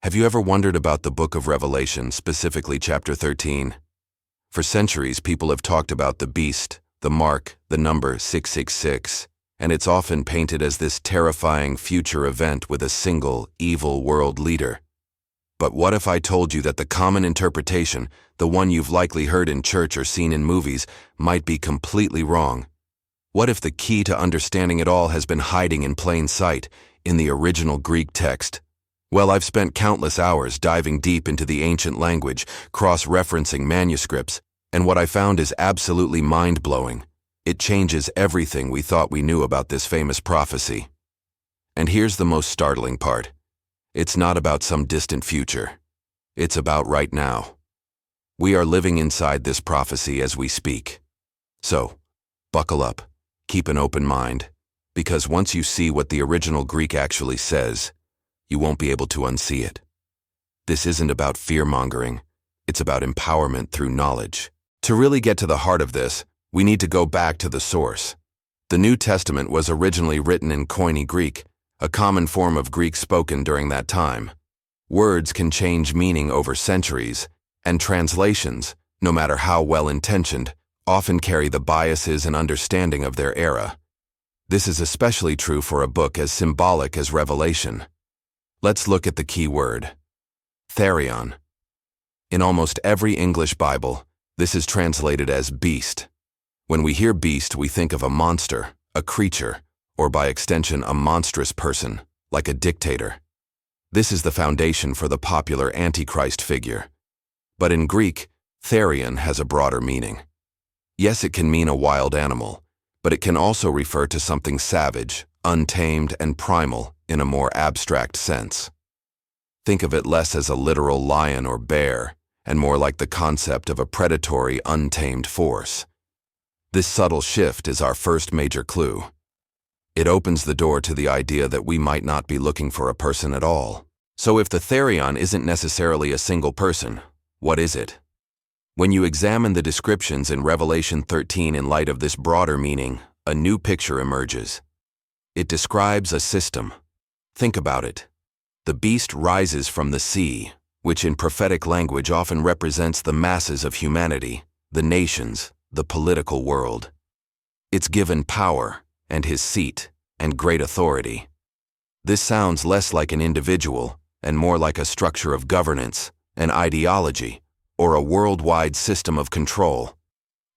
Have you ever wondered about the book of Revelation, specifically chapter 13? For centuries, people have talked about the beast, the mark, the number 666, and it's often painted as this terrifying future event with a single, evil world leader. But what if I told you that the common interpretation, the one you've likely heard in church or seen in movies, might be completely wrong? What if the key to understanding it all has been hiding in plain sight, in the original Greek text? Well, I've spent countless hours diving deep into the ancient language, cross-referencing manuscripts, and what I found is absolutely mind-blowing. It changes everything we thought we knew about this famous prophecy. And here's the most startling part. It's not about some distant future. It's about right now. We are living inside this prophecy as we speak. So, buckle up, keep an open mind, because once you see what the original Greek actually says, you won't be able to unsee it. This isn't about fear-mongering. It's about empowerment through knowledge. To really get to the heart of this, we need to go back to the source. The New Testament was originally written in Koine Greek, a common form of Greek spoken during that time. Words can change meaning over centuries, and translations, no matter how well-intentioned, often carry the biases and understanding of their era. This is especially true for a book as symbolic as Revelation. Let's look at the key word, therion. In almost every English Bible, this is translated as beast. When we hear beast, we think of a monster, a creature, or by extension, a monstrous person, like a dictator. This is the foundation for the popular Antichrist figure. But in Greek, therion has a broader meaning. Yes, it can mean a wild animal, but it can also refer to something savage, untamed, and primal in a more abstract sense. Think of it less as a literal lion or bear, and more like the concept of a predatory, untamed force. This subtle shift is our first major clue. It opens the door to the idea that we might not be looking for a person at all. So if the therion isn't necessarily a single person, what is it? When you examine the descriptions in Revelation 13 in light of this broader meaning, a new picture emerges. It describes a system. Think about it. The beast rises from the sea, which in prophetic language often represents the masses of humanity, the nations, the political world. It's given power, and his seat, and great authority. This sounds less like an individual, and more like a structure of governance, an ideology, or a worldwide system of control.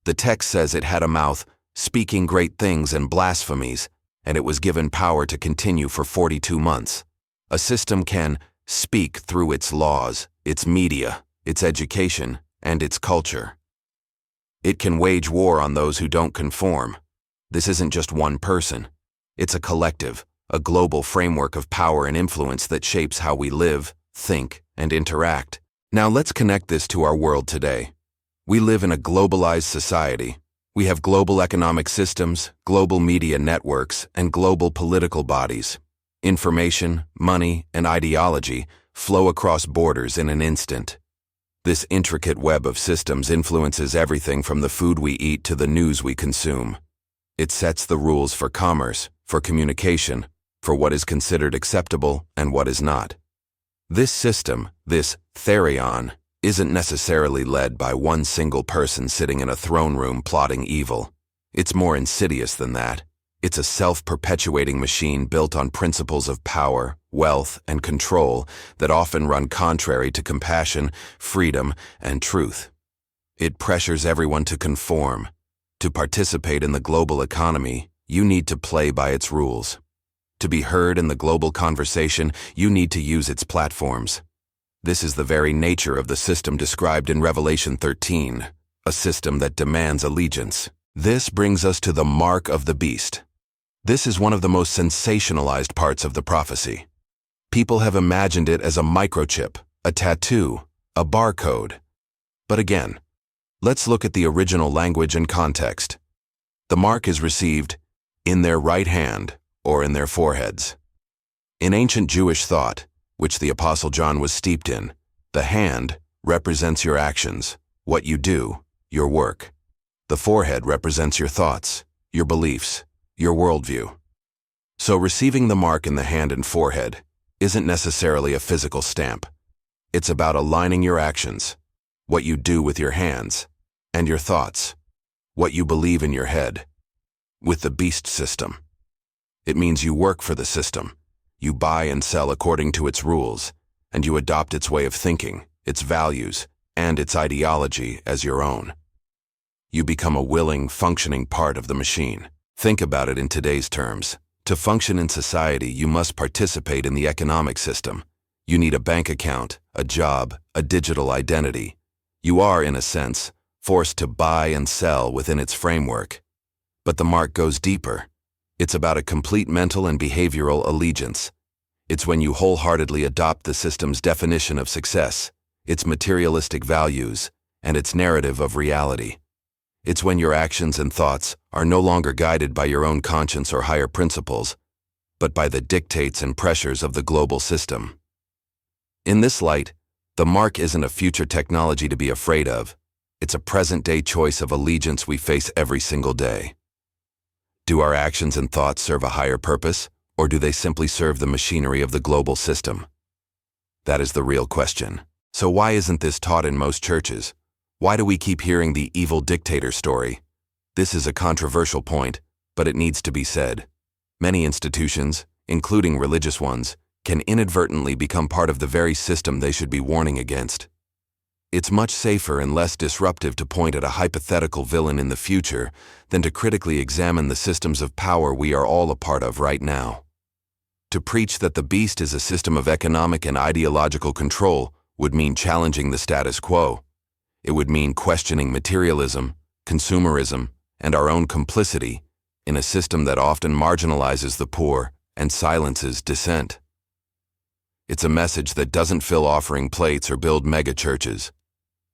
The text says it had a mouth, speaking great things and blasphemies, and it was given power to continue for 42 months. A system can speak through its laws, its media, its education, and its culture. It can wage war on those who don't conform. This isn't just one person. It's a collective, a global framework of power and influence that shapes how we live, think, and interact. Now let's connect this to our world today. We live in a globalized society. We have global economic systems, global media networks, and global political bodies. Information, money, and ideology flow across borders in an instant. This intricate web of systems influences everything from the food we eat to the news we consume. It sets the rules for commerce, for communication, for what is considered acceptable and what is not. This system, this therion, isn't necessarily led by one single person sitting in a throne room plotting evil. It's more insidious than that. It's a self-perpetuating machine built on principles of power, wealth, and control that often run contrary to compassion, freedom, and truth. It pressures everyone to conform. To participate in the global economy, you need to play by its rules. To be heard in the global conversation, you need to use its platforms. This is the very nature of the system described in Revelation 13, a system that demands allegiance. This brings us to the mark of the beast. This is one of the most sensationalized parts of the prophecy. People have imagined it as a microchip, a tattoo, a barcode. But again, let's look at the original language and context. The mark is received in their right hand or in their foreheads. In ancient Jewish thought, which the Apostle John was steeped in, the hand represents your actions, what you do, your work. The forehead represents your thoughts, your beliefs, your worldview. So receiving the mark in the hand and forehead isn't necessarily a physical stamp. It's about aligning your actions, what you do with your hands, and your thoughts, what you believe in your head, with the beast system. It means you work for the system. You buy and sell according to its rules, and you adopt its way of thinking, its values, and its ideology as your own. You become a willing, functioning part of the machine. Think about it in today's terms. To function in society, you must participate in the economic system. You need a bank account, a job, a digital identity. You are, in a sense, forced to buy and sell within its framework. But the mark goes deeper. It's about a complete mental and behavioral allegiance. It's when you wholeheartedly adopt the system's definition of success, its materialistic values, and its narrative of reality. It's when your actions and thoughts are no longer guided by your own conscience or higher principles, but by the dictates and pressures of the global system. In this light, the mark isn't a future technology to be afraid of. It's a present-day choice of allegiance we face every single day. Do our actions and thoughts serve a higher purpose, or do they simply serve the machinery of the global system? That is the real question. So why isn't this taught in most churches? Why do we keep hearing the evil dictator story? This is a controversial point, but it needs to be said. Many institutions, including religious ones, can inadvertently become part of the very system they should be warning against. It's much safer and less disruptive to point at a hypothetical villain in the future than to critically examine the systems of power we are all a part of right now. To preach that the beast is a system of economic and ideological control would mean challenging the status quo. It would mean questioning materialism, consumerism, and our own complicity in a system that often marginalizes the poor and silences dissent. It's a message that doesn't fill offering plates or build megachurches.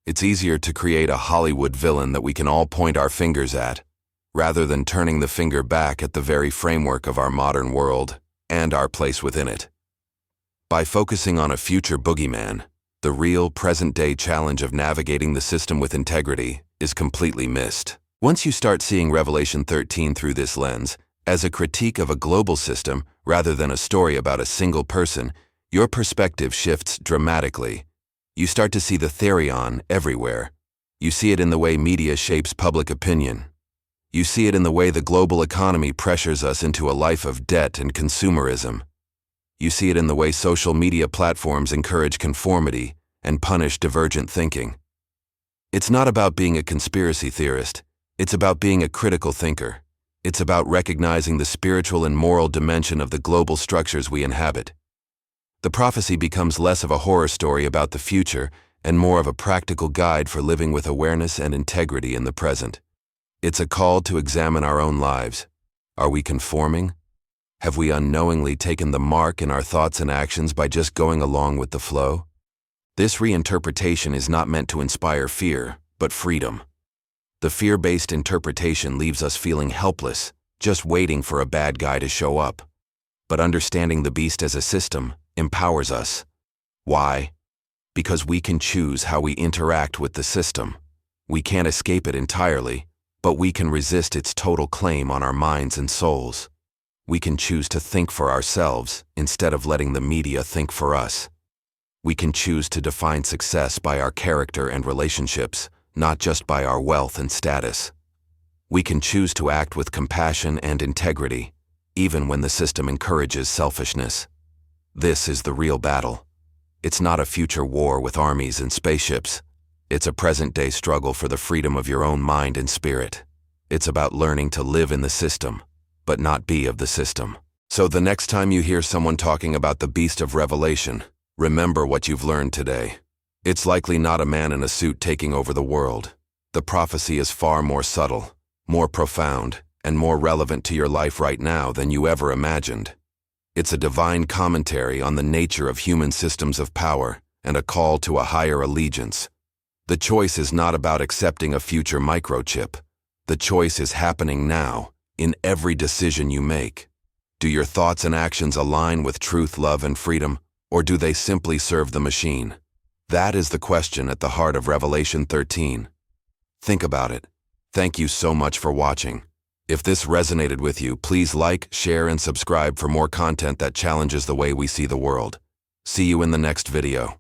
It's easier to create a Hollywood villain that we can all point our fingers at, rather than turning the finger back at the very framework of our modern world and our place within it. By focusing on a future boogeyman, the real present-day challenge of navigating the system with integrity is completely missed. Once you start seeing Revelation 13 through this lens, as a critique of a global system rather than a story about a single person, your perspective shifts dramatically. You start to see the therion everywhere. You see it in the way media shapes public opinion. You see it in the way the global economy pressures us into a life of debt and consumerism. You see it in the way social media platforms encourage conformity and punish divergent thinking. It's not about being a conspiracy theorist. It's about being a critical thinker. It's about recognizing the spiritual and moral dimension of the global structures we inhabit. The prophecy becomes less of a horror story about the future and more of a practical guide for living with awareness and integrity in the present. It's a call to examine our own lives. Are we conforming? Have we unknowingly taken the mark in our thoughts and actions by just going along with the flow? This reinterpretation is not meant to inspire fear, but freedom. The fear-based interpretation leaves us feeling helpless, just waiting for a bad guy to show up. But understanding the beast as a system empowers us. Why? Because we can choose how we interact with the system. We can't escape it entirely, but we can resist its total claim on our minds and souls. We can choose to think for ourselves instead of letting the media think for us. We can choose to define success by our character and relationships, not just by our wealth and status. We can choose to act with compassion and integrity, even when the system encourages selfishness. This is the real battle. It's not a future war with armies and spaceships. It's a present-day struggle for the freedom of your own mind and spirit. It's about learning to live in the system, but not be of the system. So the next time you hear someone talking about the beast of Revelation, remember what you've learned today. It's likely not a man in a suit taking over the world. The prophecy is far more subtle, more profound, and more relevant to your life right now than you ever imagined. It's a divine commentary on the nature of human systems of power and a call to a higher allegiance. The choice is not about accepting a future microchip. The choice is happening now, in every decision you make. Do your thoughts and actions align with truth, love, and freedom, or do they simply serve the machine? That is the question at the heart of Revelation 13. Think about it. Thank you so much for watching. If this resonated with you, please like, share, and subscribe for more content that challenges the way we see the world. See you in the next video.